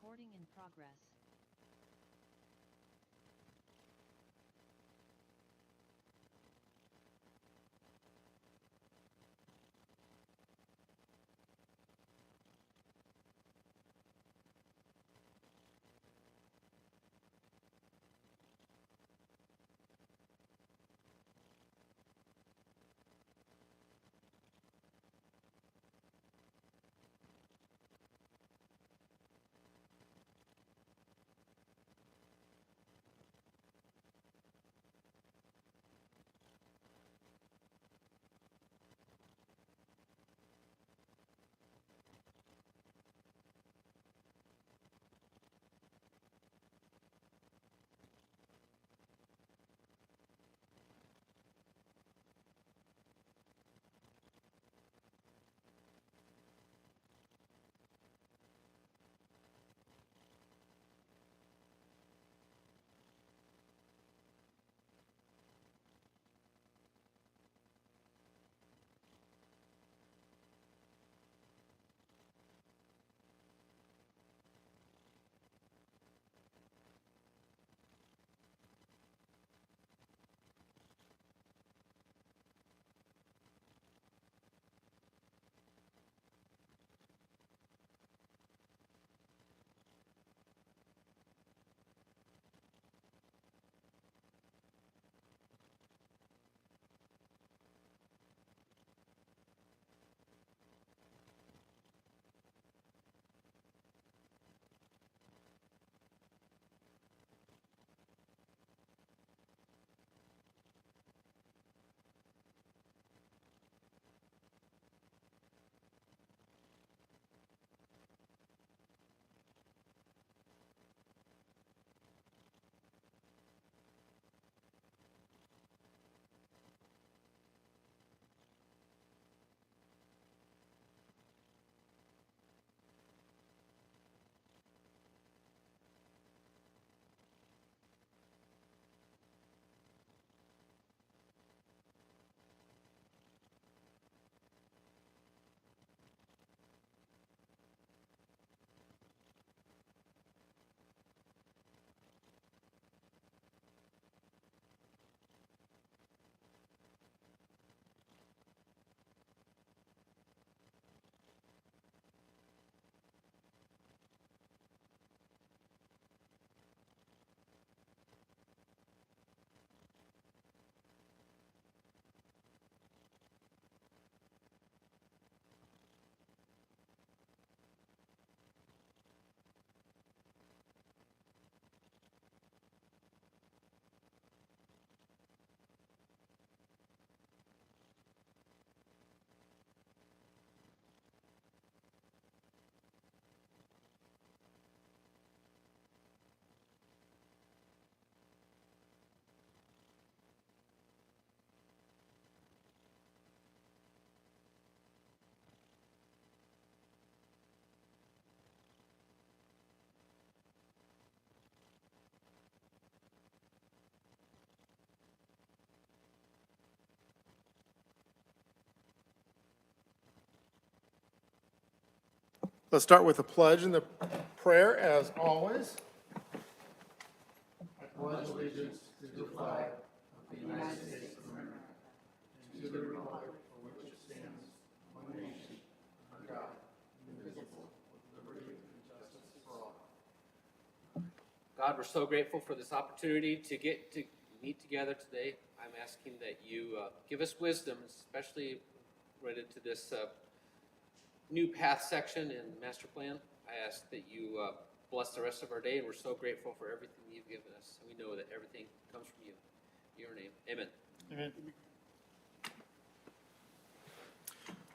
Recording in progress. Let's start with the pledge and the prayer, as always. God, we're so grateful for this opportunity to get to meet together today. I'm asking that you give us wisdom, especially related to this new path section in master plan. I ask that you bless the rest of our day, and we're so grateful for everything you've given us. And we know that everything comes from you. In your name, amen. Amen.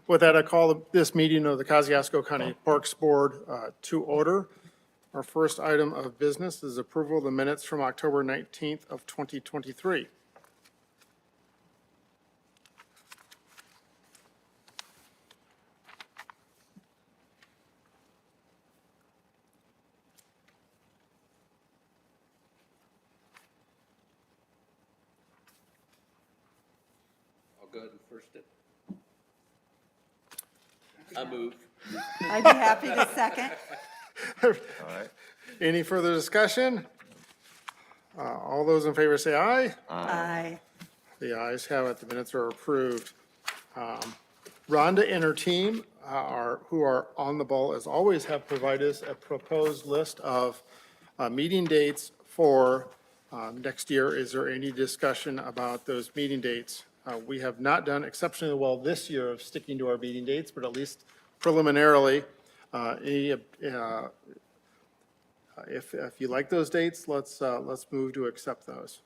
With that, I call this meeting of the Kosciuszko County Parks Board to order. Our first item of business is approval of the minutes from October 19th of 2023. I'll go ahead and first it. I move. I'd be happy to second. All right. Any further discussion? All those in favor say aye. Aye. The ayes have it, the minutes are approved. Rhonda and her team who are on the ball, as always, have provided us a proposed list of meeting dates for next year. Is there any discussion about those meeting dates? We have not done exceptionally well this year of sticking to our meeting dates, but at least preliminarily, if you like those dates, let's move to accept those.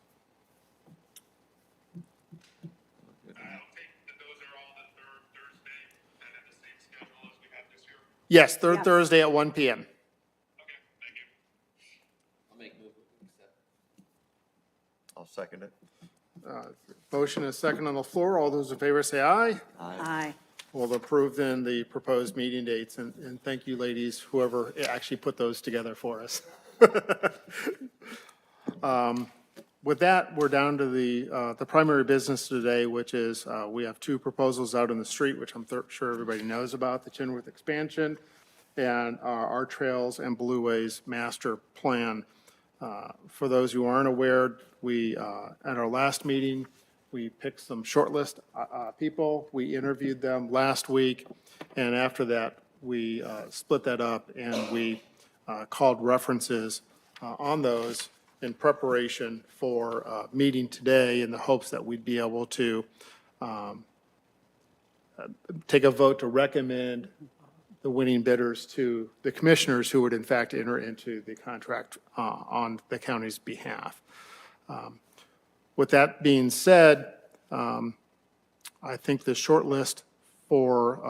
I'll take that those are all the third Thursday and at the same schedule as we had this year. Yes, third Yeah. Thursday at 1 PM. Okay, thank you. I'll make move to accept. I'll second it. Motion is second on the floor. All those in favor say aye. Aye. We'll approve then the proposed meeting dates, and thank you, ladies, whoever actually put those together for us. With that, we're down to the primary business today, which is, we have two proposals out in the street, which I'm sure everybody knows about, the Chenworth expansion and our Trails and Blueways master plan. For those who aren't aware, we, at our last meeting, we picked some shortlist people. We interviewed them last week, and after that, we split that up and we called references on those in preparation for meeting today in the hopes that we'd be able to take a vote to recommend the winning bidders to the commissioners who would in fact enter into the contract on the county's behalf. With that being said, I think the short list for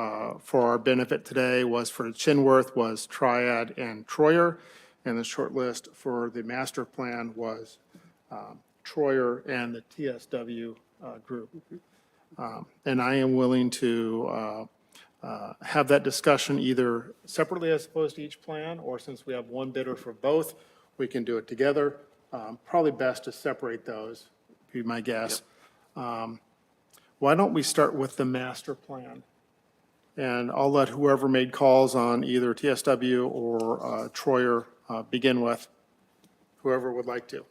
our benefit today was for Chenworth was Triad and Troyer, and the short list for the master plan was Troyer and the TSW group. And I am willing to have that discussion either separately as opposed to each plan, or since we have one bidder for both, we can do it together. Probably best to separate those, be my guess. Why don't we start with the master plan? And I'll let whoever made calls on either TSW or Troyer begin with, whoever would like to.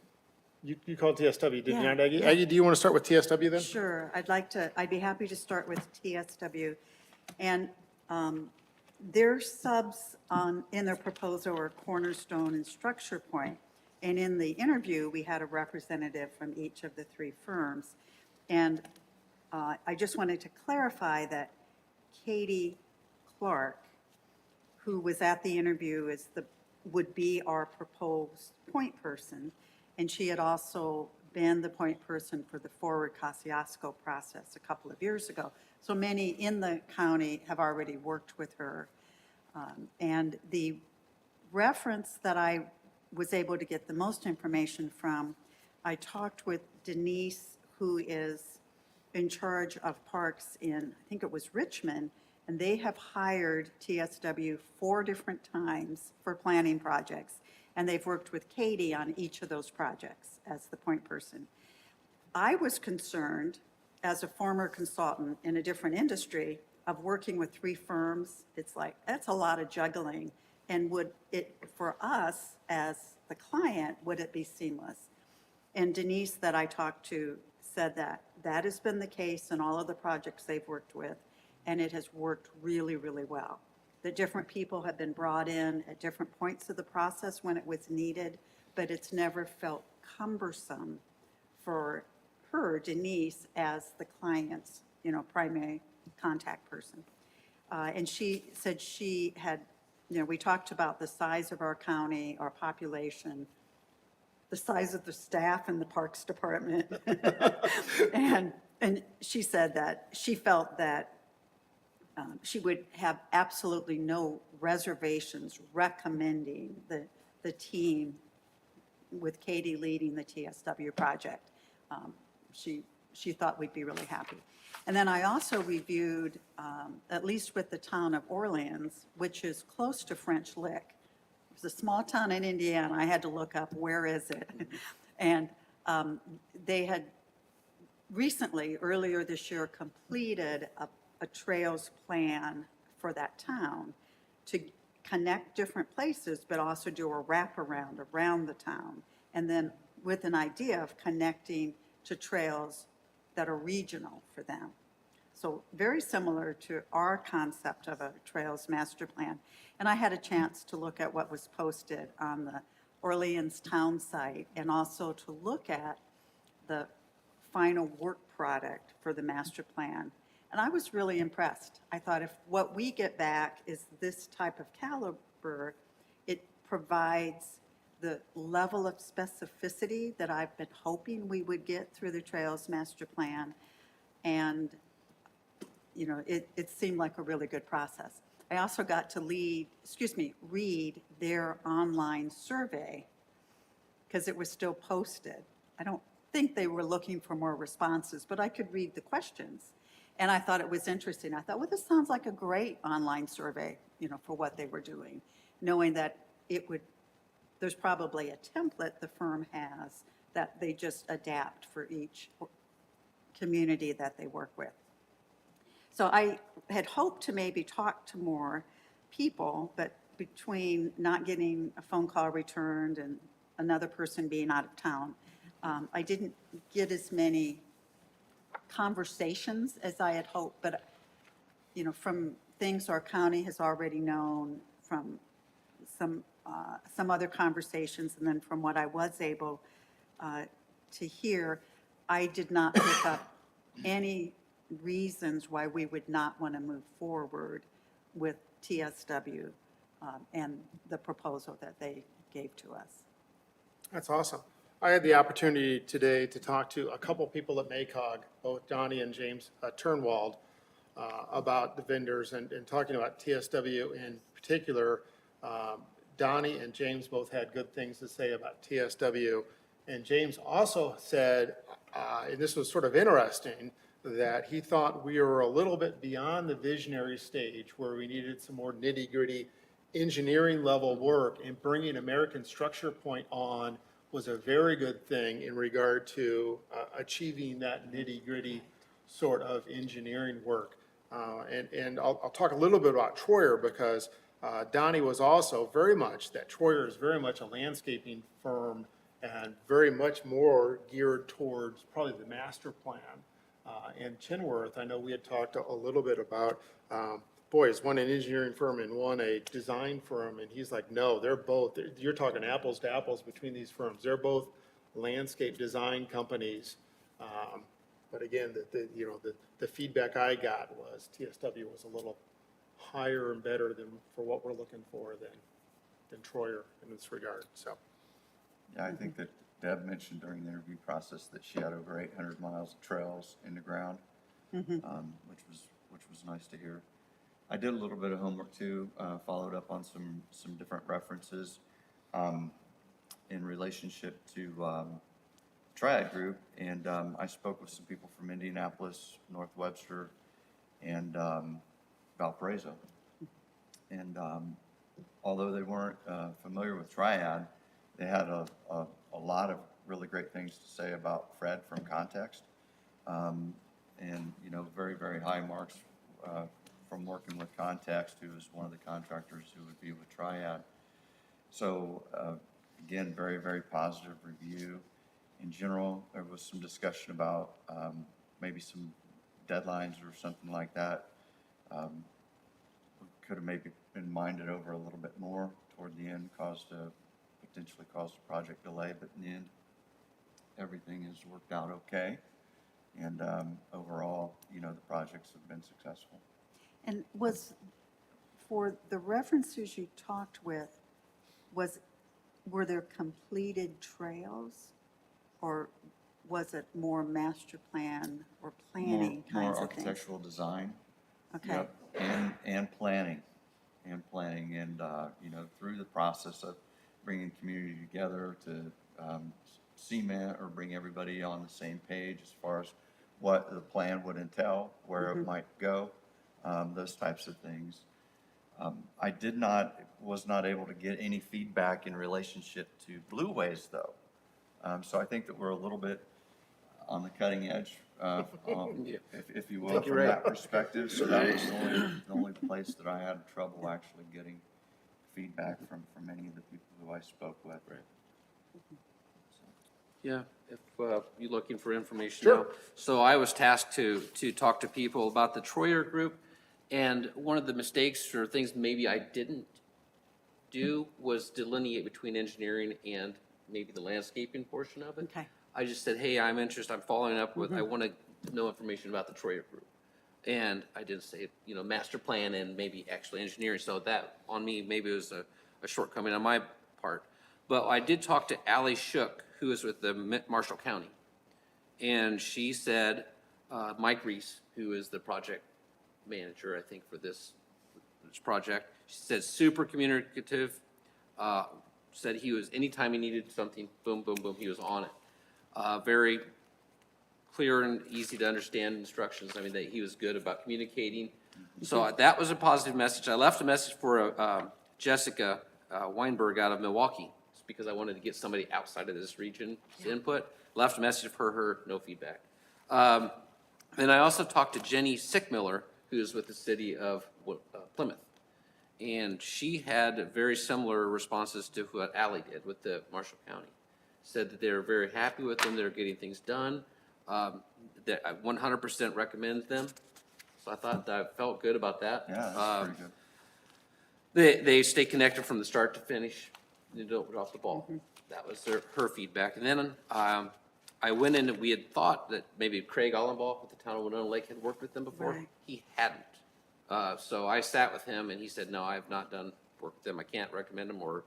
You called TSW, did you Yeah, not, Aggie? yeah. Aggie, do you want to start with TSW then? Sure, I'd be happy to start with TSW. And their subs in their proposal are Cornerstone and Structure Point. And in the interview, we had a representative from each of the three firms. And I just wanted to clarify that Katie Clark, who was at the interview, would be our proposed point person. And she had also been the point person for the Forward Kosciuszko process a couple of years ago. So many in the county have already worked with her. And the reference that I was able to get the most information from, I talked with Denise, who is in charge of parks in, I think it was Richmond, and they have hired TSW 4 different times for planning projects. And they've worked with Katie on each of those projects as the point person. I was concerned, as a former consultant in a different industry, of working with 3 firms. It's like, that's a lot of juggling. And would it, for us as the client, would it be seamless? And Denise that I talked to said that that has been the case in all of the projects they've worked with, and it has worked really, really well. The different people have been brought in at different points of the process when it was needed, but it's never felt cumbersome for her, Denise, as the client's, primary contact person. And she said she had, we talked about the size of our county, our population, the size of the staff in the Parks Department. And she said that she felt that she would have absolutely no reservations recommending the team with Katie leading the TSW project. She thought we'd be really happy. And then I also reviewed, at least with the town of Orleans, which is close to French Lick. It's a small town in Indiana. I had to look up, where is it? And they had recently, earlier this year, completed a trails plan for that town to connect different places, but also do a wraparound around the town. And then with an idea of connecting to trails that are regional for them. So very similar to our concept of a trails master plan. And I had a chance to look at what was posted on the Orleans town site and also to look at the final work product for the master plan. And I was really impressed. I thought if what we get back is this type of caliber, it provides the level of specificity that I've been hoping we would get through the Trails Master Plan. And, you know, it seemed like a really good process. I also got to read their online survey because it was still posted. I don't think they were looking for more responses, but I could read the questions. And I thought it was interesting. I thought, well, this sounds like a great online survey, you know, for what they were doing, knowing that there's probably a template the firm has that they just adapt for each community that they work with. So I had hoped to maybe talk to more people, but between not getting a phone call returned and another person being out of town, I didn't get as many conversations as I had hoped. But, you know, from things our county has already known, from some other conversations, and then from what I was able to hear, I did not pick up any reasons why we would not want to move forward with TSW and the proposal that they gave to us. That's awesome. I had the opportunity today to talk to a couple people at MACOG, both Donnie and James Turnwald, about the vendors and talking about TSW in particular. Donnie and James both had good things to say about TSW. And James also said, and this was sort of interesting, that he thought we were a little bit beyond the visionary stage where we needed some more nitty-gritty engineering level work, and bringing American Structure Point on was a very good thing in regard to achieving that nitty-gritty sort of engineering work. And I'll talk a little bit about Troyer because Donnie was also very much, that Troyer is very much a landscaping firm and very much more geared towards probably the master plan. And Chenworth, I know we had talked a little bit about, boy, is one an engineering firm and one a design firm, and he's like, no, they're both, you're talking apples to apples between these firms. They're both landscape design companies. But again, the feedback I got was TSW was a little higher and better than for what we're looking for than Troyer in this regard. So, Yeah, I think that Deb mentioned during the interview process that she had over 800 miles of trails in the ground, which was nice to hear. I did a little bit of homework too, followed up on some different references in relationship to Triad Group, and I spoke with some people from Indianapolis, North Webster, and Valparaiso. And although they weren't familiar with Triad, they had a lot of really great things to say about Fred from Context, and you know, very, very high marks from working with Context, who is one of the contractors who would be with Triad. So again, very, very positive review. In general, there was some discussion about maybe some deadlines or something like that. Could have maybe been minded over a little bit more toward the end, potentially caused a project delay, but in the end, everything has worked out okay. And overall, you know, the projects have been successful. And for the references you talked with, were there completed trails? Or was it more master plan or planning More kinds of things? architectural design. Okay. Yep, and planning, and you know, through the process of bringing community together to cement or bring everybody on the same page as far as what the plan would entail, where it might go, those types of things. I was not able to get any feedback in relationship to Blue Ways though. So I think that we're a little bit on the cutting edge, if you will, from that perspective. So that was the only place that I had trouble actually getting feedback from many of the people who I spoke with. Right. Yeah, if you're looking for information Sure. now. So I was tasked to talk to people about the Troyer Group, and one of the mistakes or things maybe I didn't do was delineate between engineering and maybe the landscaping portion of it. Okay. I just said, hey, I'm interested, I'm following up with, I want to know information about the Troyer Group. And I didn't say, master plan and maybe actually engineering, so that, on me, maybe it was a shortcoming on my part. But I did talk to Ally Shook, who is with the Marshall County. And she said, Mike Reese, who is the project manager, I think, for this project, she said super communicative, said he was, anytime he needed something, boom, boom, boom, he was on it. Very clear and easy to understand instructions. I mean, that he was good about communicating. So that was a positive message. I left a message for Jessica Weinberg out of Milwaukee, because I wanted to get somebody outside of this region's input. Left a message for her, no feedback. Then I also talked to Jenny Sickmiller, who is with the city of Plymouth. And she had very similar responses to what Ally did with the Marshall County. Said that they're very happy with them, they're getting things done, that I 100% recommend them. So I thought that I felt good about that. Yeah, that's pretty good. They stay connected from the start to finish. They don't get off the ball. That was her feedback. And then I went in and we had thought that maybe Craig Allenbaugh with the town of Winona Lake had worked with them before. Right. He hadn't. So I sat with him and he said, no, I have not done work with them. I can't recommend them or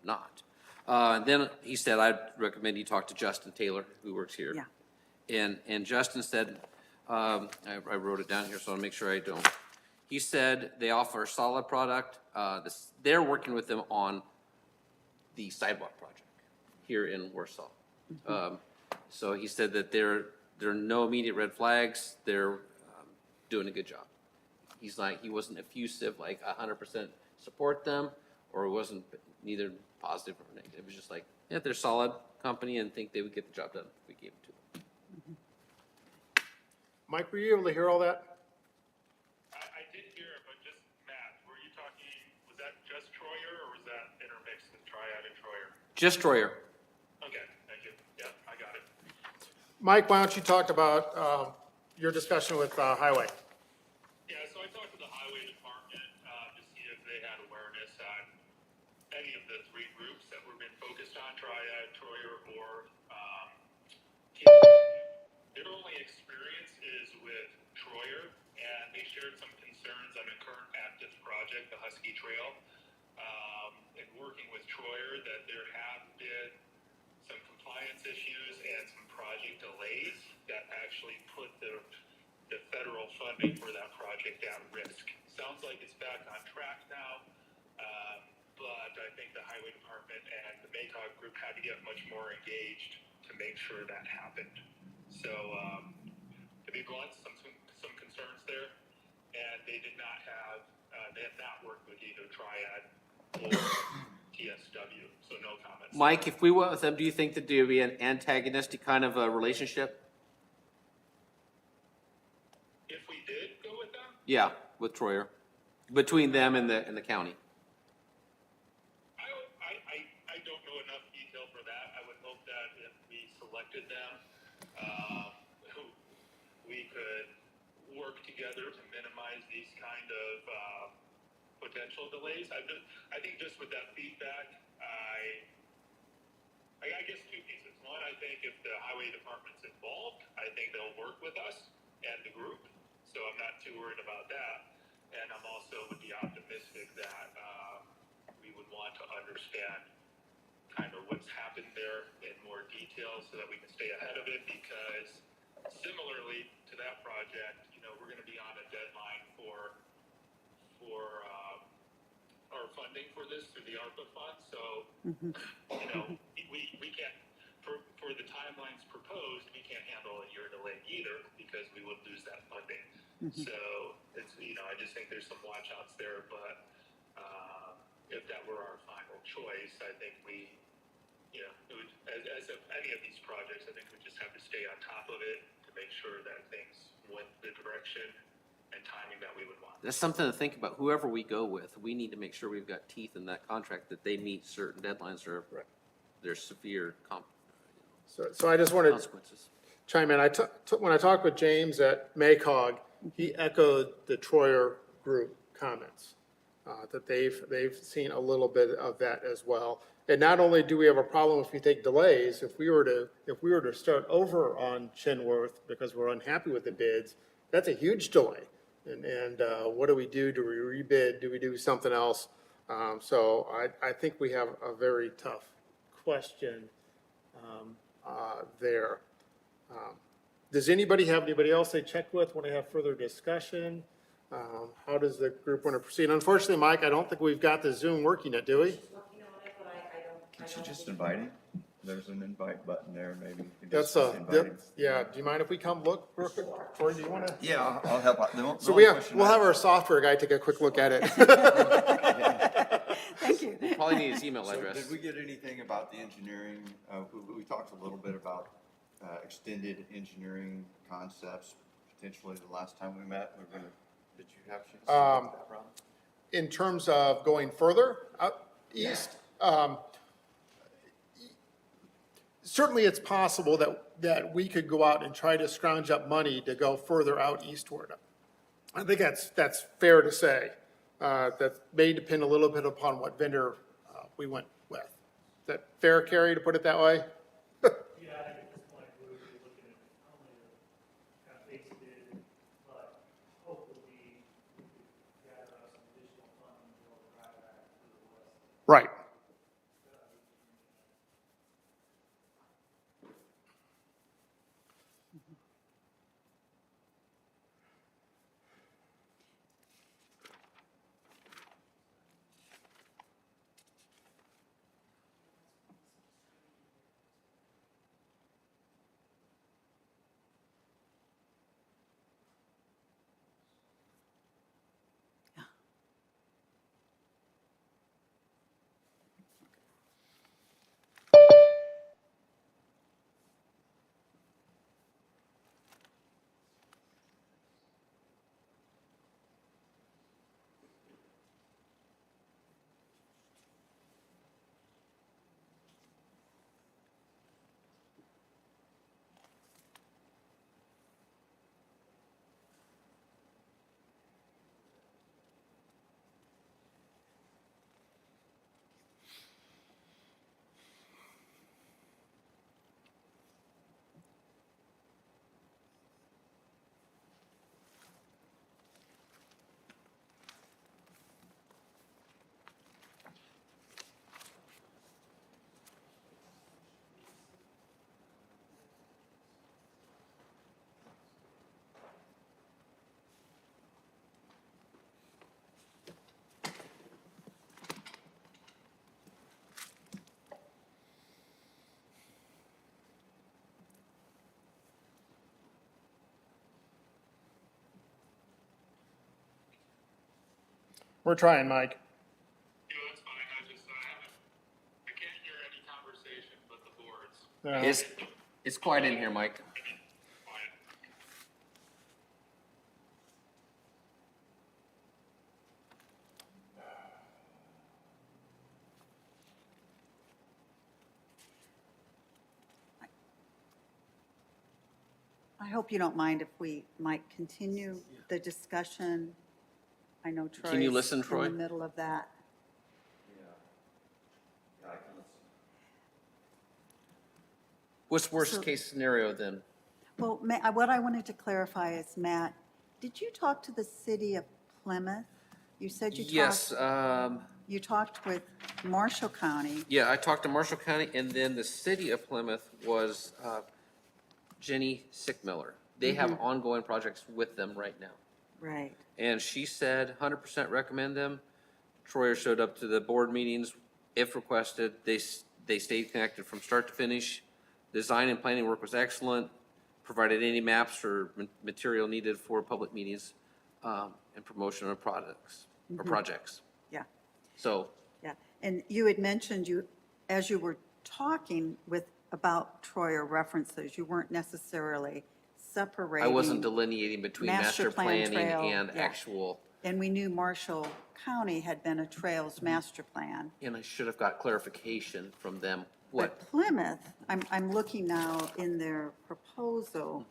not. And then he said, I'd recommend you talk to Justin Taylor, who works here. Yeah. And Justin said, I wrote it down here, so I'll make sure I don't. He said they offer a solid product. They're working with them on the sidewalk project here in Warsaw. So he said that there are no immediate red flags. They're doing a good job. He's like, he wasn't effusive, like 100% support them, or it wasn't neither positive or negative. It was just like, yeah, they're a solid company and think they would get the job done if we gave it to them. Mike, were you able to hear all that? I did hear it, but just, Matt, were you talking, was that just Troyer, or was that intermixed with Triad and Troyer? Just Troyer. Okay, thank you. Yeah, I got it. Mike, why don't you talk about your discussion with Highway? Yeah, so I talked to the highway department, to see if they had awareness on any of the three groups that were been focused on, Triad, Troyer, or, their only experience is with Troyer, and they shared some concerns on a current active project, the Husky Trail. In working with Troyer, that there have been some compliance issues and some project delays that actually put the federal funding for that project at risk. Sounds like it's back on track now, but I think the highway department and the MACOG group had to get much more engaged to make sure that happened. So, to be blunt, some concerns there, and they did not have, they have not worked with either Triad or TSW, so no comments. Mike, if we went with them, do you think that there would be an antagonistic kind of a relationship? If we did go with them, Yeah, with Troyer, between them and the county. I don't know enough detail for that. I would hope that if we selected them, we could work together to minimize these kind of potential delays. I think just with that feedback, I guess two pieces. One, I think if the highway department's involved, I think they'll work with us and the group. So I'm not too worried about that. And I'm also would be optimistic that we would want to understand kind of what's happened there in more detail so that we can stay ahead of it, because similarly to that project, we're going to be on a deadline for our funding for this through the ARPA fund. So, we can't, for the timelines proposed, we can't handle a year delay either, because we would lose that funding. So it's, I just think there's some watch outs there, but if that were our final choice, I think we, it would, as of any of these projects, I think we just have to stay on top of it to make sure that things went the direction and timing that we would want. That's something to think about. Whoever we go with, we need to make sure we've got teeth in that contract, that they meet certain deadlines or Right. there's severe So I just wanted to consequences. chime in. When I talked with James at MACOG, he echoed the Troyer Group comments, that they've seen a little bit of that as well. And not only do we have a problem if we take delays, if we were to start over on Chenworth because we're unhappy with the bids, that's a huge delay. And what do we do? Do we rebid? Do we do something else? So I think we have a very tough question there. Does anybody have anybody else they check with, want to have further discussion? How does the group want to proceed? Unfortunately, Mike, I don't think we've got the Zoom working yet, do we? Could you just invite him? There's an invite button there, maybe. You could That's just invite him. yeah, do you mind if we come look real quick? Troy, do you want to? Yeah, I'll help out. So we'll have our software guy take a quick look at it. Thank you. Probably need his email So address. did we get anything about the engineering? We talked a little bit about extended engineering concepts, potentially the last time we met. Did you have a chance to look at that, Rob? In terms of going further out east, certainly it's possible that we could go out and try to scrounge up money to go further out eastward. I think that's fair to say. That may depend a little bit upon what vendor we went with. Is that fair, Carrie, to put it that way? Yeah, I think at this point, we would be looking at not only the kind of base bid, but hopefully we could gather up some additional funding to be able to drive that to the west. Right. We're trying, Mike. You know, that's fine. I can't hear any conversation but the boards. It's quiet in here, Mike. Quiet. I hope you don't mind if we might continue the discussion. I know Troy's Can you listen, Troy? in the middle of that. Yeah, I can listen. What's worst So- case scenario then? Well, what I wanted to clarify is, Matt, did you talk to the city of Plymouth? You said you talked. Yes, You talked with Marshall County. yeah, I talked to Marshall County, and then the city of Plymouth was Jenny Sickmiller. They have ongoing projects with them right now. Right. And she said 100% recommend them. Troyer showed up to the board meetings if requested. They stayed connected from start to finish. Design and planning work was excellent, provided any maps or material needed for public meetings and promotion of products or projects. Yeah. So Yeah, and you had mentioned as you were talking about Troyer references, you weren't necessarily separating. I wasn't delineating between Master master plan planning trail, and yeah. actual, And we knew Marshall County had been a trails master plan. and I should have got clarification from them. What, But Plymouth, I'm looking now in their proposal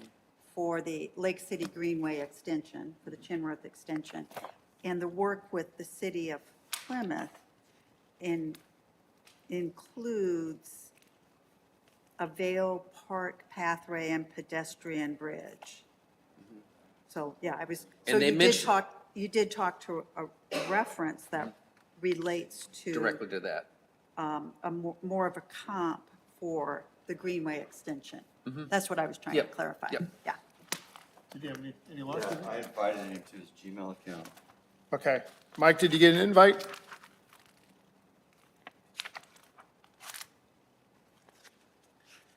for the Lake City Greenway extension, for the Chinworth extension, and the work with the city of Plymouth includes a Vale Park pathway and pedestrian bridge. So, yeah, I was, so And they mentioned- you did talk to a reference that relates to directly to that? more of a comp for the Greenway extension. That's what I was trying to Yep, clarify. yep. Yeah. Did you have any last? Yeah, I invited him to his Gmail account. Okay. Mike, did you get an invite?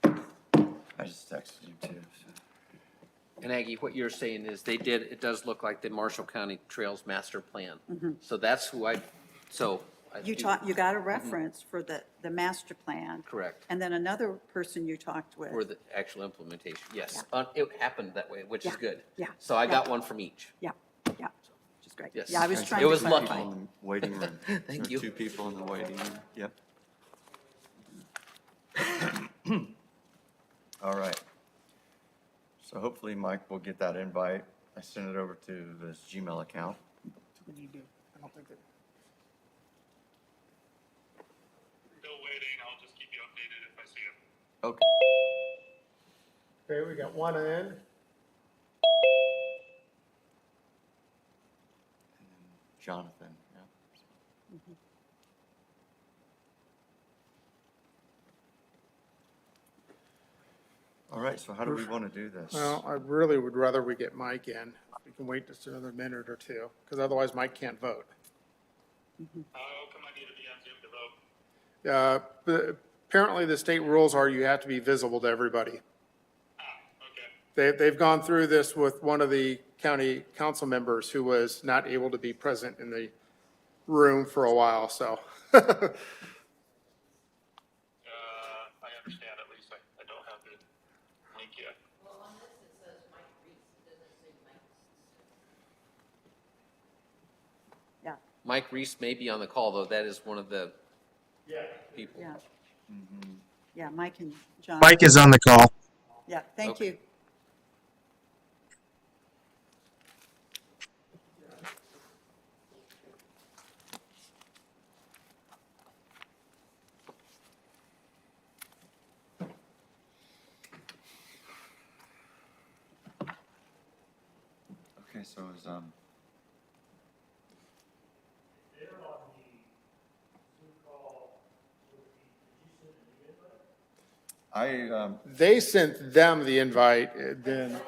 I just texted him too, so. And Aggie, what you're saying is it does look like the Marshall County Trails Master Plan. So that's who so. I You do- you got a reference for the master plan. Correct. And then another person you talked with. For the actual implementation, yes. It happened that way, which is Yeah, good. yeah, So I yeah. got one from each. Yeah, which is great. Yes. Yeah, I was It trying to was lucky. clarify. People in the waiting room. Thank There are you. 2 people in the waiting room, yep. All right. So hopefully Mike will get that invite. I sent it over to his Gmail account. I don't think that. Still waiting. I'll just keep you updated if I see him. Okay. Okay, we got one in. Jonathan, yeah. All right, so how do we want to do this? Well, I really would rather we get Mike in. We can wait just another minute or two, because otherwise Mike can't vote. How come I need to be on Zoom to vote? Apparently, the state rules are you have to be visible to everybody. Okay. They've gone through this with one of the county council members who was not able to be present in the room for a while, so. I understand at least. I don't have the link yet. Well, on this, it says Mike Reese, it doesn't say Mike. Yeah, Mike Reese may be on the call, though. That is one of the people. yeah. Yeah, Mike and John. Mike is on the call. Yeah, thank Okay. you. Okay, so is, They're on the Zoom call with the, did you send an invite? They sent them the invite, then,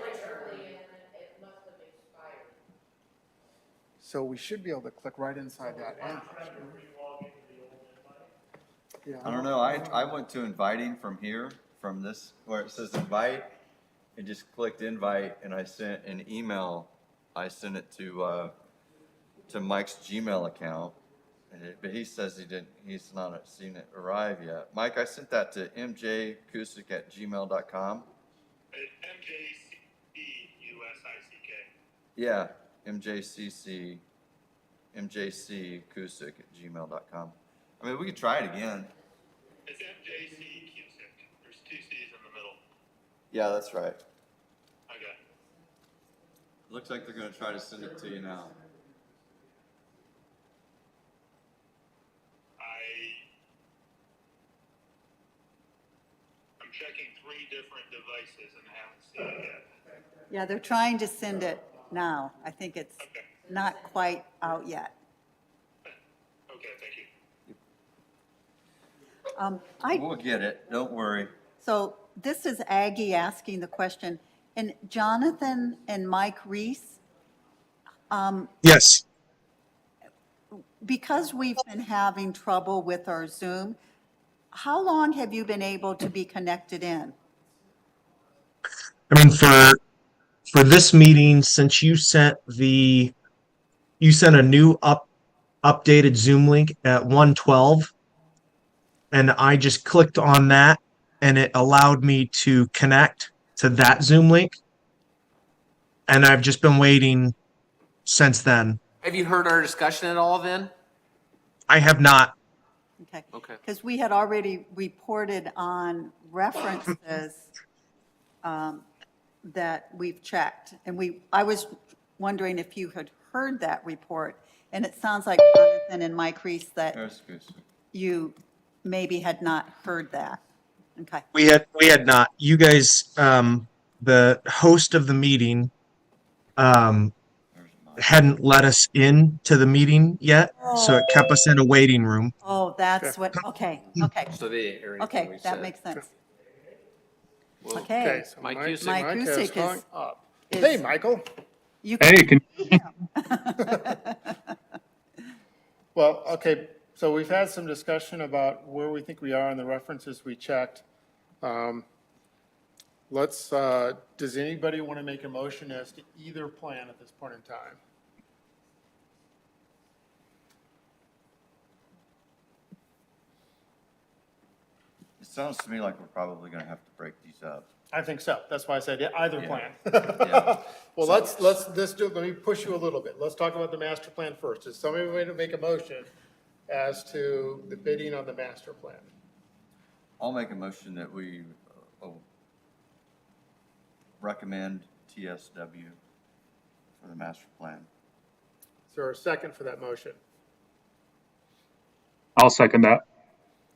so we should be able to click right inside that app. Trying to re-log into the old invite. Yeah. I don't know, I went to inviting from here, from this, where it says invite, and just clicked invite, and I sent an email. I sent it to Mike's Gmail account, but he says he's not seen it arrive yet. Mike, I sent that to mjkusick@gmail.com. MJCUSICK. Yeah, mjckusick@gmail.com. I mean, we could try it again. It's MJC Cusick. There's 2 C's in the middle. Yeah, that's right. Okay. Looks like they're gonna try to send it to you now. I'm checking 3 different devices and haven't seen it yet. Yeah, they're trying to send it now. I think it's Okay. not quite out yet. Okay, thank you. We'll get it, don't worry. So this is Aggie asking the question, and Jonathan and Mike Reese, Yes. because we've been having trouble with our Zoom, how long have you been able to be connected in? I mean, for this meeting, since you sent a new updated Zoom link at 1:12, and I just clicked on that, and it allowed me to connect to that Zoom link. and I've just been waiting since then. Have you heard our discussion at all then? I have not. Okay. Okay. Because we had already reported on references that we've checked. And I was wondering if you had heard that report. And it sounds like Jonathan and Mike Reese that That's good. you maybe had not heard that. Okay. We had not. You guys, the host of the meeting, There's mine. hadn't let us in to the meeting yet, so it kept us in a waiting room. Oh, that's what, okay. So they didn't hear anything Okay, we that said. makes sense. Well, Okay, Okay. so Mike Mike Cusick. Mike has Cusick hung is- up. is- Hey, Michael. You Hey, can, Well, okay, so we've had some discussion about where we think we are in the references we checked. Does anybody want to make a motion as to either plan at this point in time? It sounds to me like we're probably gonna have to break these up. I think so. That's why I said either Yeah. plan. Yeah. Well, let me push you a little bit. Let's talk about the master plan first. Is somebody going to make a motion as to the bidding on the master plan? I'll make a motion that we recommend TSW for the master plan. Is there a second for that motion? I'll second that.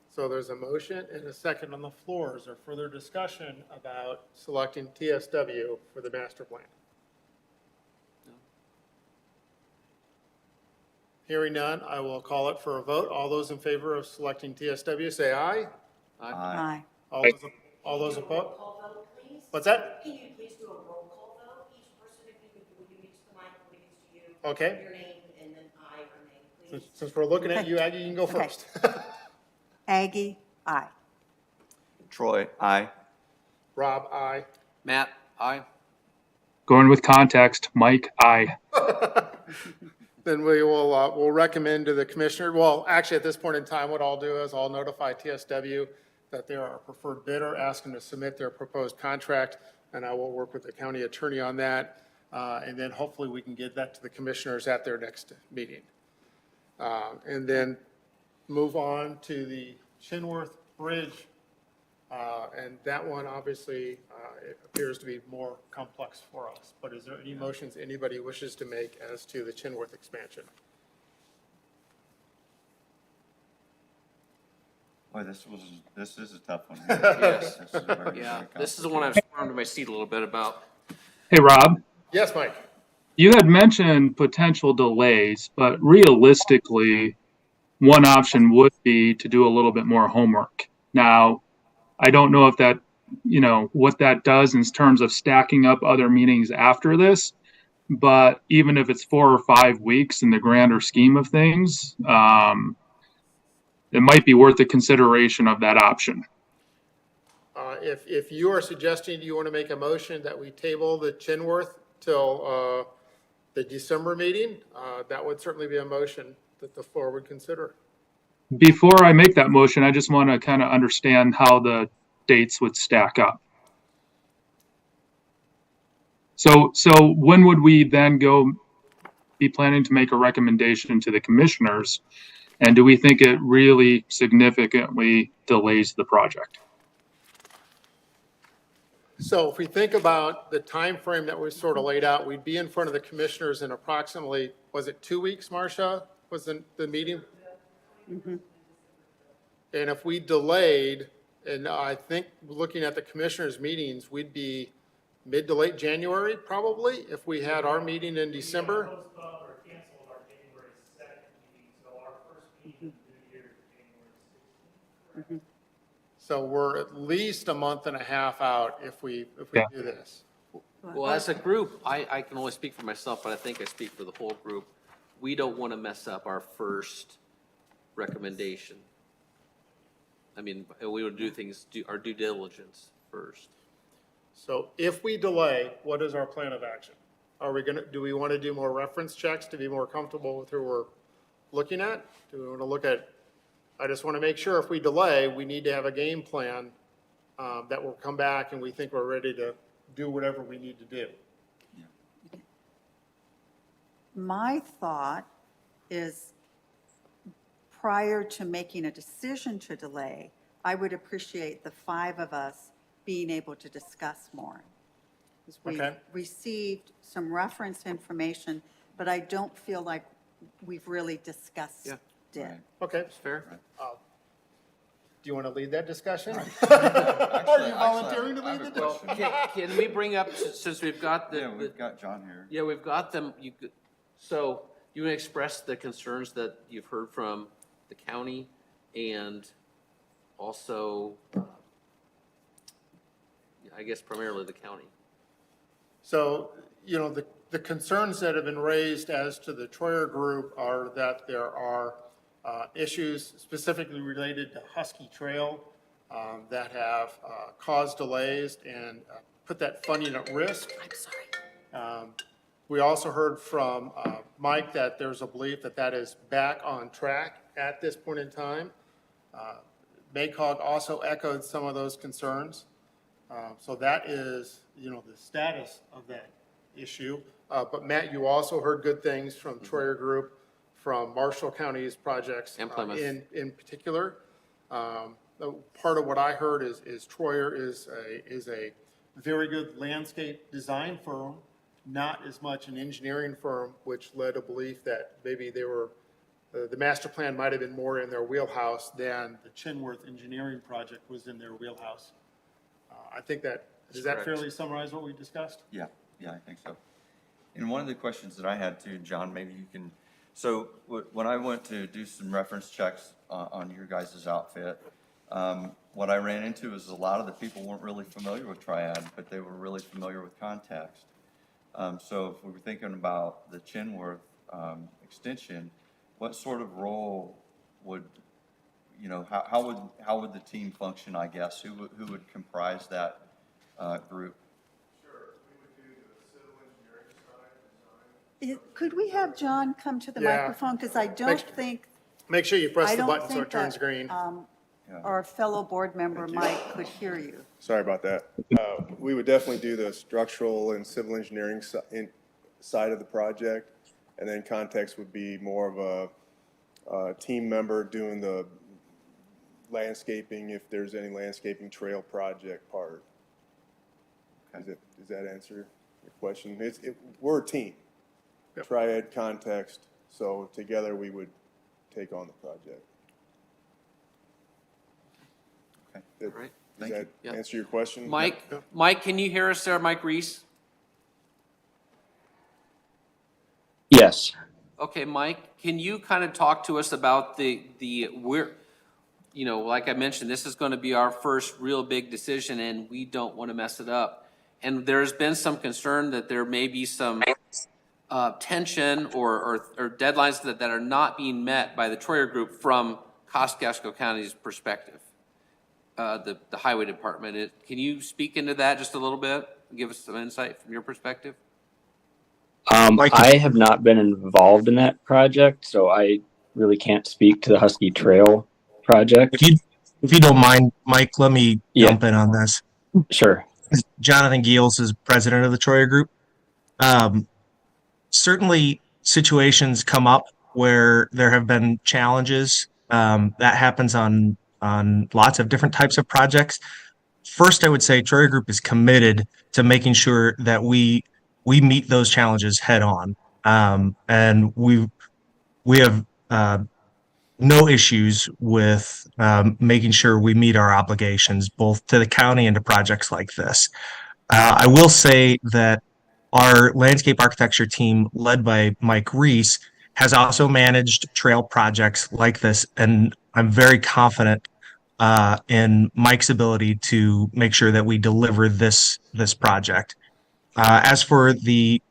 So there's a motion and a second on the floor. Is there further discussion about selecting TSW for the master plan? Hearing none, I will call it for a vote. All those in favor of selecting TSW, say aye. aye. All those opposed? Call vote, please. What's that? Can you please do a roll call vote? Each person, if you could, when you get to the mic, when it gets to you. Okay. Your name and then I, your name, please. Since we're looking at you, Aggie, you can go Okay. first. Aggie, aye. Troy, aye. Rob, aye. Matt, aye. Going with context, Mike, aye. Then we'll recommend to the commissioner, well, actually, at this point in time, what I'll do is I'll notify TSW that they are our preferred bidder, ask them to submit their proposed contract, and I will work with the county attorney on that. And then hopefully we can get that to the commissioners at their next meeting. And then move on to the Chinworth Bridge. And that one, obviously, it appears to be more complex for us. But is there any motions anybody wishes to make as to the Chinworth expansion? Boy, this is a tough one. Yes. This is very, Yeah, very this is the one I've squirmed to my seat a little bit about. Hey, Rob, Yes, Mike? you had mentioned potential delays, but realistically, one option would be to do a little bit more homework. Now, I don't know if that, what that does in terms of stacking up other meetings after this, but even if it's 4 or 5 weeks in the grander scheme of things, it might be worth the consideration of that option. If you are suggesting you want to make a motion that we table the Chinworth till the December meeting, that would certainly be a motion that the floor would consider. Before I make that motion, I just want to kind of understand how the dates would stack up. So when would we then be planning to make a recommendation to the commissioners? And do we think it really significantly delays the project? So if we think about the time frame that was sort of laid out, we'd be in front of the commissioners in approximately, was it 2 weeks, Marcia, was the meeting? And if we delayed, and I think looking at the commissioners' meetings, we'd be mid to late January, probably, if we had our meeting in December. Uh-huh. We postponed or canceled our January 2nd meeting, so our first meeting of the new year is January 16th. So we're at least a month and a half out if we Yeah. do this. Well, as a group, I can only speak for myself, but I think I speak for the whole group. We don't want to mess up our first recommendation. I mean, we would do our due diligence first. So if we delay, what is our plan of action? Do we want to do more reference checks to be more comfortable with who we're looking at? Do we want to look at, I just want to make sure if we delay, we need to have a game plan that will come back and we think we're ready to do whatever we need to do. my thought is, prior to making a decision to delay, I would appreciate the five of us being able to discuss more. 'Cause we Okay. received some reference information, but I don't feel like we've really discussed Yeah. it. Okay. Fair? Do you want to lead that discussion? Are Actually, you volunteering to I have lead a the Well, question. can we bring up, since we've got Yeah, we've got John here. yeah, we've got them, so you want to express the concerns that you've heard from the county and also, I guess primarily the county. So, the concerns that have been raised as to the Troyer Group are that there are issues specifically related to Husky Trail that have caused delays and put that funding at risk. I'm sorry. We also heard from Mike that there's a belief that that is back on track at this point in time. MACOG also echoed some of those concerns. So that is, the status of that issue. But Matt, you also heard good things from Troyer Group, from Marshall County's projects. And Plymouth. In particular. Part of what I heard is Troyer is a very good landscape design firm, not as much an engineering firm, which led a belief that maybe they were, the master plan might have been more in their wheelhouse than the Chinworth engineering project was in their wheelhouse. I think does that correct. fairly summarize what we discussed? Yeah, I think so. And one of the questions that I had too, John, maybe you can, so when I went to do some reference checks on your guys' outfit, what I ran into is a lot of the people weren't really familiar with Triad, but they were really familiar with Context. So if we were thinking about the Chinworth extension, what sort of role would, how would the team function, I guess? Who would comprise that group? Could we have John come to the Yeah. microphone? Because I don't Thanks. think, Make sure you press I the don't button so think it turns that green. our fellow board member Mike could hear you. Sorry about that. We would definitely do the structural and civil engineering side of the project, and then Context would be more of a team member doing the landscaping, if there's any landscaping trail project part. Does that answer your question? We're a team. Yep. Triad, Context, so together we would take on the project. Okay. Does All right. Thank that you. answer your question? Mike, can you hear us there, Mike Reese? Yes. Okay, Mike, can you kind of talk to us about like I mentioned, this is going to be our first real big decision and we don't want to mess it up. And there's been some concern that there may be some tension or deadlines that are not being met by the Troyer Group from Kosciuszko County's perspective, the highway department. Can you speak into that just a little bit? Give us some insight from your perspective? I have not been involved in that project, so I really can't speak to the Husky Trail project. If you don't mind, Mike, let me jump in on this. Sure. Jonathan Giels is president of the Troyer Group. Certainly, situations come up where there have been challenges. That happens on lots of different types of projects. First, I would say Troyer Group is committed to making sure that we meet those challenges head on, and we have no issues with making sure we meet our obligations both to the county and to projects like this. I will say that our landscape architecture team, led by Mike Reese, has also managed trail projects like this, and I'm very confident in Mike's ability to make sure that we deliver this project. As for the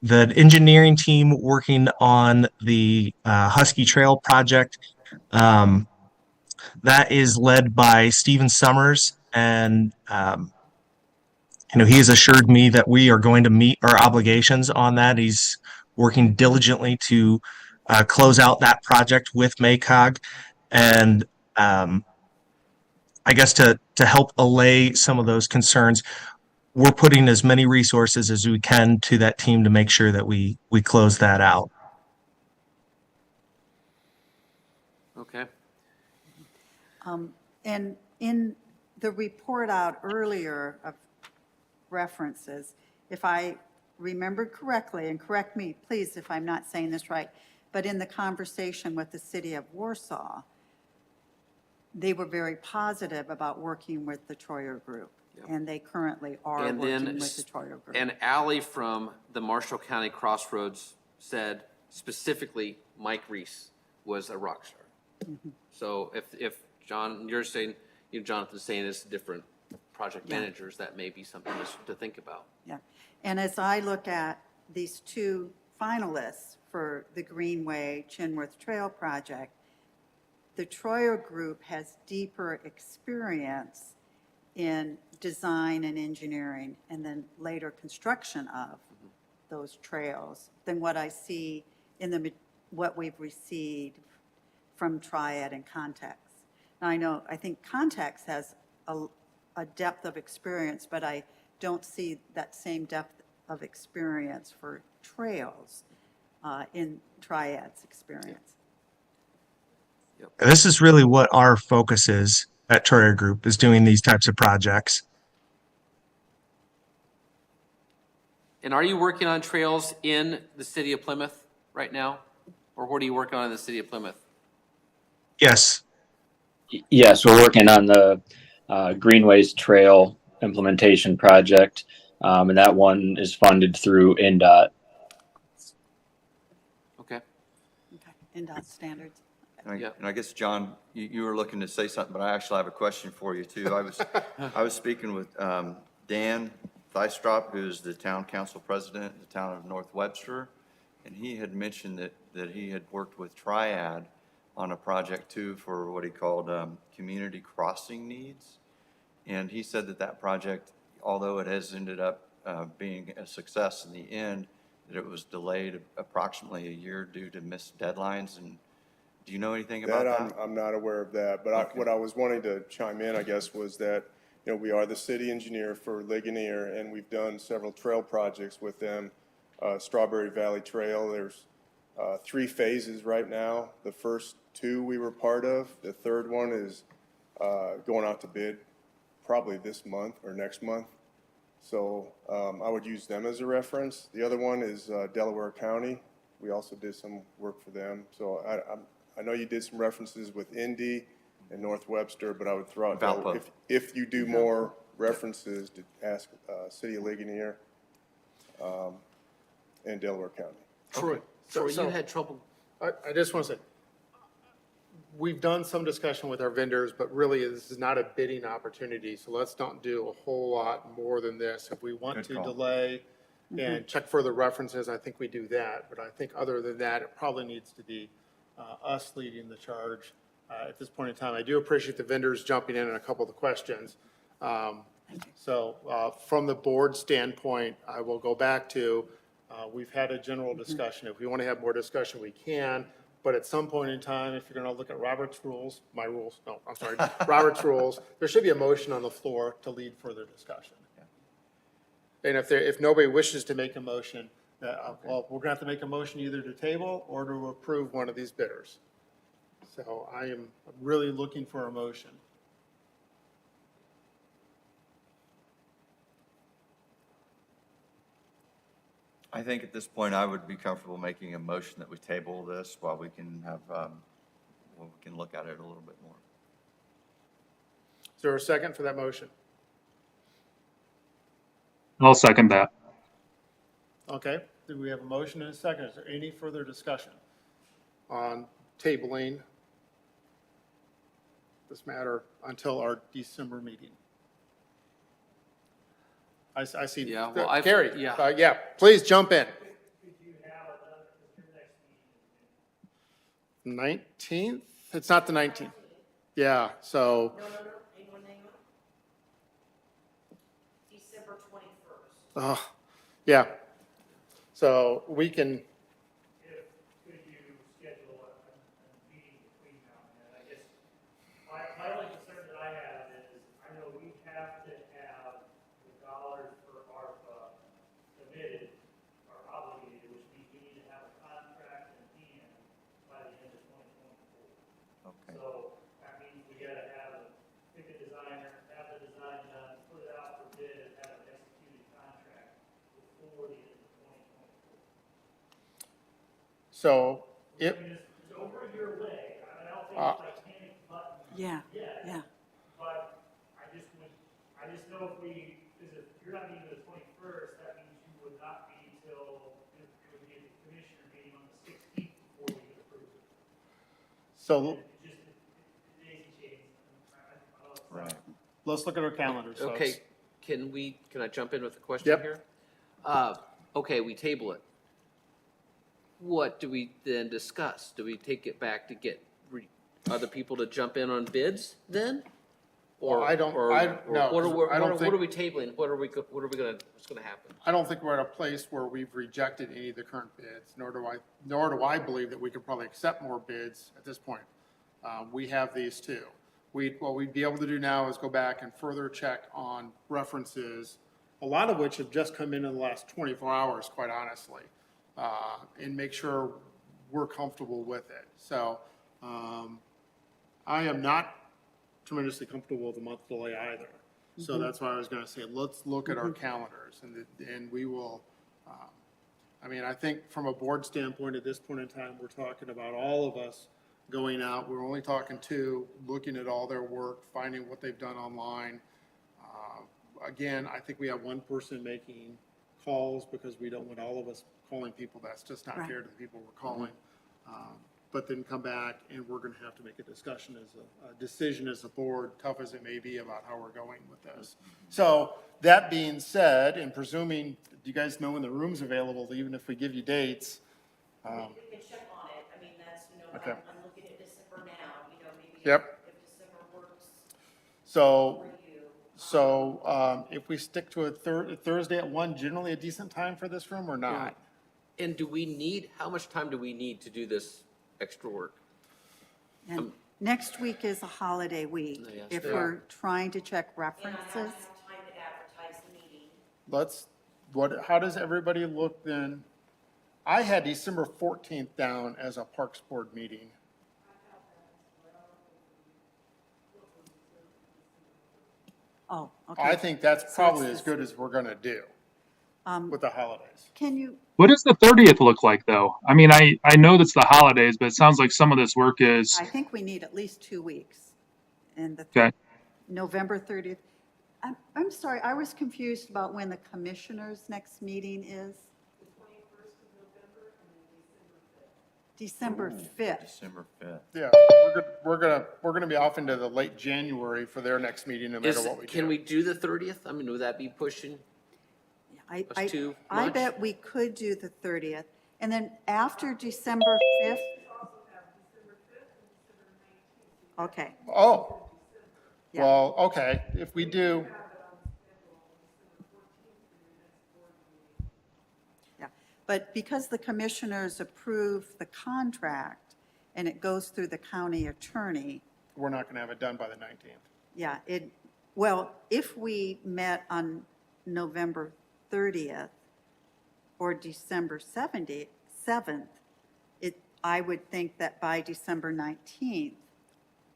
engineering team working on the Husky Trail project, that is led by Stephen Summers, and he has assured me that we are going to meet our obligations on that. He's working diligently to close out that project with MACOG, and I guess to help allay some of those concerns, we're putting as many resources as we can to that team to make sure that we close that out. Okay. And in the report out earlier of references, if I remembered correctly, and correct me, please, if I'm not saying this right, but in the conversation with the city of Warsaw, they were very positive about working with the Troyer Group, and they currently are And working then, with the Troyer Group. and Ally from the Marshall County Crossroads said specifically Mike Reese was a rock star. So if John, you're saying, Jonathan's saying it's different project Yeah. managers, that may be something to think about. Yeah, and as I look at these two finalists for the Greenway Chinworth Trail project, the Troyer Group has deeper experience in design and engineering and then later construction of those trails than what I see in what we've received from Triad and Context. Now, I think Context has a depth of experience, but I don't see that same depth of experience for trails in Triad's experience. This is really what our focus is at Troyer Group, is doing these types of projects. And are you working on trails in the city of Plymouth right now? Or what are you working on in the city of Plymouth? Yes. Yes, we're working on the Greenways Trail implementation project, and that one is funded through NDOT. Okay. Okay, NDOT standards. Yeah. And I guess, John, you were looking to say something, but I actually have a question for you, too. I was speaking with Dan Thystrop, who's the town council president of the town of North Webster, and he had mentioned that he had worked with Triad on a project, too, for what he called community crossing needs. And he said that project, although it has ended up being a success in the end, that it was delayed approximately a year due to missed deadlines. And do you know anything about that? I'm not aware of that, but what I was wanting to chime in, I guess, was that, we are the city engineer for Ligonier, and we've done several trail projects with them. Strawberry Valley Trail, there's 3 phases right now. The first 2 we were part of. The third one is going out to bid probably this month or next month. So I would use them as a reference. The other one is Delaware County. We also did some work for them. So I know you did some references with Indy and North Webster, but I would throw out, Valpo. if you do more references, to ask City of Ligonier and Delaware County. Troy. So you had trouble, I just want to say, we've done some discussion with our vendors, but really this is not a bidding opportunity. So let's not do a whole lot more than this. If we want Good to call. delay and check further references, I think we do that. But I think other than that, it probably needs to be us leading the charge at this point in time. I do appreciate the vendors jumping in on a couple of the questions. So from the board standpoint, I will go back to, we've had a general discussion. If we want to have more discussion, we can. But at some point in time, if you're going to look at Robert's rules, Robert's rules, there should be a motion on the floor to lead further discussion. And if nobody wishes to make a motion, well, we're going to have to make a motion either to table or to approve one of these bidders. So I am really looking for a motion. I think at this point, I would be comfortable making a motion that we table this while we can have, we can look at it a little bit more. Is there a second for that motion? I'll second that. Okay, do we have a motion and a second? Is there any further discussion on tabling this matter until our December meeting? I see. Yeah, well, I've- Gary, yeah. yeah, please jump in. Could you have it done, because your next meeting is 19th? It's not the 19th. Yeah, so, No, hang on. December 21st. yeah. So we can, could you schedule a meeting between now and then? I guess, my only concern that I have is, I know we have to have the dollars for So it, It's over a year away, I don't think Uh, it's like panic button Yeah, yet. yeah. But I just know if we, because if you're not meeting the 21st, that means you would not be till, it would be at the commissioner meeting on the 16th before we get approved. so It just, the daisy chains. I don't know. Right. let's look at our calendars, folks. Okay, can I jump in with a question Yep. here? Okay, we table it. What do we then discuss? Do we take it back to get other people to jump in on bids then? Or Well, I don't- or- I- or no, what are, 'cause I don't what think- are we tabling? What are we gonna, what's gonna happen? I don't think we're at a place where we've rejected any of the current bids, nor do I believe that we could probably accept more bids at this point. We have these two. What we'd be able to do now is go back and further check on references, a lot of which have just come in the last 24 hours, quite honestly, and make sure we're comfortable with it. So I am not tremendously comfortable with the month delay either. So that's why I was gonna say, let's look at our calendars and we will, I mean, I think from a board standpoint, at this point in time, we're talking about all of us going out. We're only talking two, looking at all their work, finding what they've done online. Again, I think we have one person making calls because we don't want all of us calling people. That's just not Right. fair to the people we're calling. But then come back and we're gonna have to make a discussion as a decision as a board, tough as it may be, about how we're going with this. So that being said, and presuming, do you guys know when the room's available, even if we give you dates? We can check on it, I mean, that's, Okay. I'm looking at December now, maybe Yep. if December works So, for you. if we stick to a Thursday at 1, generally a decent time for this room or not? And how much time do we need to do this extra work? And next week is a holiday week. Oh, yes, If they we're trying to check And I have to references, have time to advertise the meeting. How does everybody look then? I had December 14th down as a Parks Board meeting. oh, okay. I think that's So probably it's as good as we're gonna do with the holidays. Can you, What does the 30th look like, though? I mean, I know that's the holidays, but it sounds like some of this work is, I think we need at least 2 weeks. And the okay. November 30th. I'm sorry, I was confused about when the commissioners' next meeting is. December 5th. December 5th. Yeah, we're gonna be off into the late January for their next meeting, no matter what we do. Can we do the 30th? I mean, would that be pushing? That's too I much? bet we could do the 30th. And then after December 5th? Okay, Oh, yeah. well, okay, if we do, Yeah, but because the commissioners approve the contract and it goes through the county attorney, we're not gonna have it done by the 19th. yeah, well, if we met on November 30th or December 7th, I would think that by December 19th,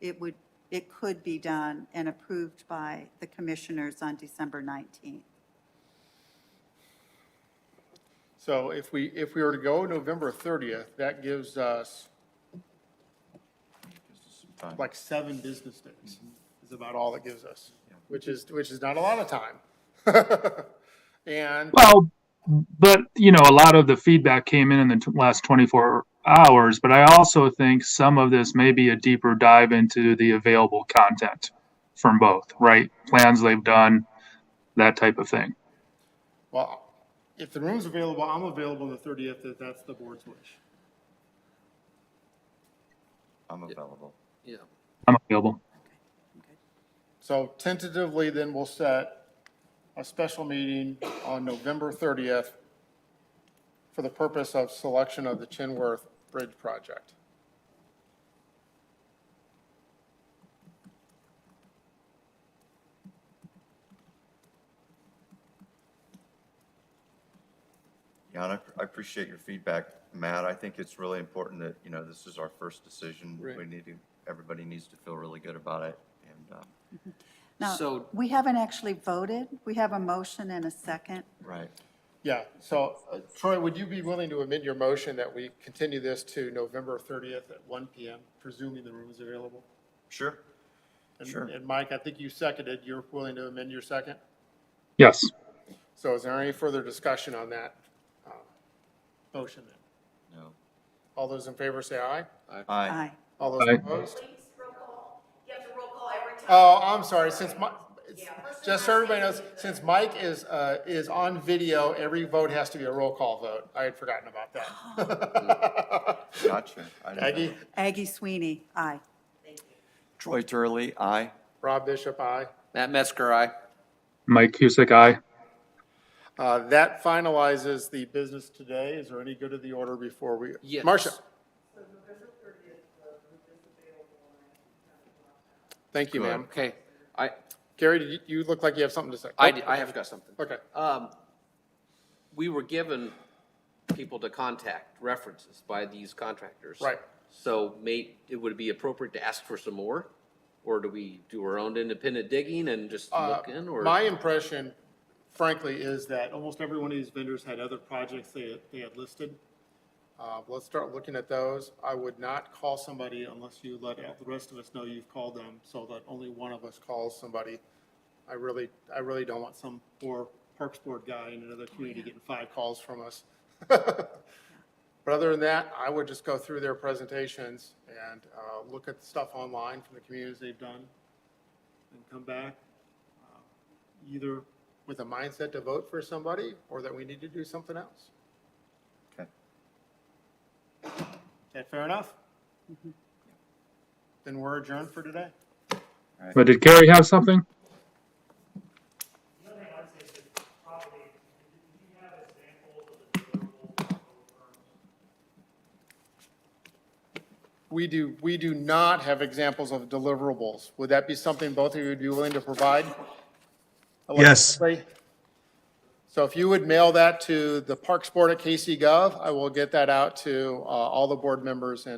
it could be done and approved by the commissioners on December 19th. So if we were to go November 30th, that gives us Gives us some time. like 7 business days, is about all it gives us, which is not a lot of time. And, Well, but, you know, a lot of the feedback came in the last 24 hours, but I also think some of this may be a deeper dive into the available content from both, right? Plans they've done, that type of thing. well, if the room's available, I'm available on the 30th, if that's the board's wish. I'm available. Yeah. I'm available. So tentatively, then we'll set a special meeting on November 30th for the purpose of selection of the Chinworth Bridge project. Yeah, and I appreciate your feedback, Matt. I think it's really important that, you know, this is our first decision. Right. Everybody needs to feel really good about it. And, Now, So- we haven't actually voted. We have a motion and a second. right. Yeah, so Troy, would you be willing to amend your motion that we continue this to November 30th at 1 PM, presuming the room is available? Sure. And- Sure. And Mike, I think you seconded, you're willing to amend your second? Yes. So is there any further discussion on that motion then? No. All those in favor say aye. Aye. Aye. All those Aye. opposed? Please, roll call. You have to roll call every time. Oh, I'm sorry, since Yeah, first just so everybody knows, since Mike is on video, every vote has to be a roll call vote. I had forgotten about that. Gotcha. I didn't know. Aggie, Aggie Sweeney, aye. Troy Turley, aye. Rob Bishop, aye. Matt Metzger, aye. Mike Cusick, aye. That finalizes the business today. Is there any good of the order before we? Yes. Marcia? Thank you, ma'am. Okay, Gary, you look like you have something to say. I have got something. Okay. We were given people to contact, references by these contractors. Right. So would it be appropriate to ask for some more? Or do we do our own independent digging and just look in, or? My impression, frankly, is that almost every one of these vendors had other projects they had listed. Let's start looking at those. I would not call somebody unless you let the rest of us know you've called them, so that only one of us calls somebody. I really don't want some poor Parks Board guy in another community getting 5 calls from us. But other than that, I would just go through their presentations and look at the stuff online from the communities they've done and come back either with a mindset to vote for somebody or that we need to do something else. Okay. Is that fair enough? Then we're adjourned for today. But did Carrie have something? The other thing I'd say is that probably, do you have examples of the deliverables of firms? We do not have examples of deliverables. Would that be something both of you would be willing to provide? Yes. electronically? So if you would mail that to the Parks Board at KC Gov, I will get that out to all the board members and